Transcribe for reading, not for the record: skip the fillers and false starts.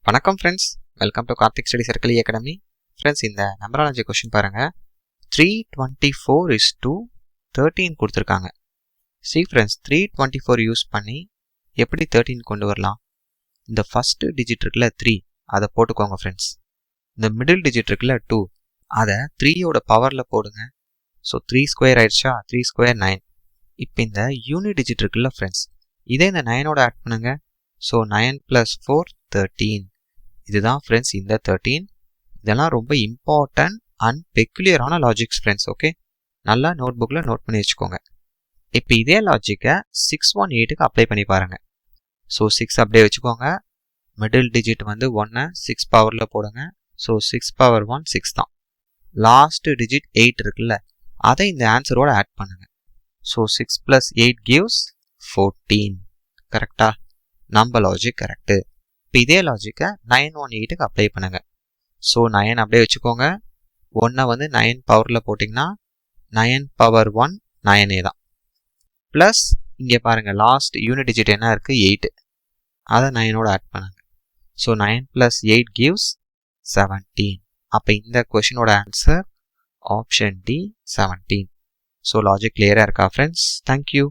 வணக்கம் friends, welcome to Karthik study circle academy. Friends, இந்த நம்பராலஜி question பாருங்கள். 324:13 கொடுத்துருக்காங்க. ஃப்ரெண்ட்ஸ், 324 யூஸ் பண்ணி எப்படி 13 கொண்டு வரலாம்? இந்த ஃபஸ்ட்டு டிஜிட் இருக்குல்ல 3, அதை போட்டுக்கோங்க ஃப்ரெண்ட்ஸ். இந்த மிடில் டிஜிட் இருக்குல்ல 2, அதை 3யோட பவரில் போடுங்க. ஸோ 3 ஸ்கொயர் ஆயிடுச்சா? 3 ஸ்கொயர் 9. இப்போ இந்த யூனிட் டிஜிட் இருக்குல்ல ஃப்ரெண்ட்ஸ், இதே இந்த 9ஓட ஆட் பண்ணுங்க. ஸோ 9 + 4 13. இதுதான் ஃப்ரெண்ட்ஸ் இந்த 13. இதெல்லாம் ரொம்ப இம்பார்ட்டன்ட் அண்ட் பெக்குலியரான லாஜிக்ஸ் ஃப்ரெண்ட்ஸ். ஓகே, நல்லா நோட் புக்கில் நோட் பண்ணி வச்சுக்கோங்க. இப்போ இதே லாஜிக்கை 618க்கு அப்ளை பண்ணி பாருங்கள். ஸோ 6 அப்படியே வச்சுக்கோங்க. மிடில் டிஜிட் வந்து 1 6 பவரில் போடுங்க. ஸோ 6 பவர் 1 6 தான். லாஸ்ட் டிஜிட் 8 இருக்குல்ல, அதை இந்த ஆன்சரோட ஆட் பண்ணுங்க. So 6 + 8 gives 14. கரெக்டா? நம்ம லாஜிக் கரெக்டு. இப்போ இதே லாஜிக்கை 918க்கு அப்ளை பண்ணுங்க. ஸோ 9 அப்படியே வச்சுக்கோங்க. 1 வந்து 9 பவரில் போட்டிங்கன்னா 9 பவர் 1 9 தான். ப்ளஸ் இங்கே பாருங்கள், லாஸ்ட் யூனிட் டிஜிட் என்ன இருக்குது? 8. அதை 9ஓட ஆட் பண்ணுங்க. So 9 + 8 gives 17. அப்போ இந்த கொஷினோட answer option D 17. So logic கிளியராக இருக்கா ஃப்ரெண்ட்ஸ்? தேங்க்யூ.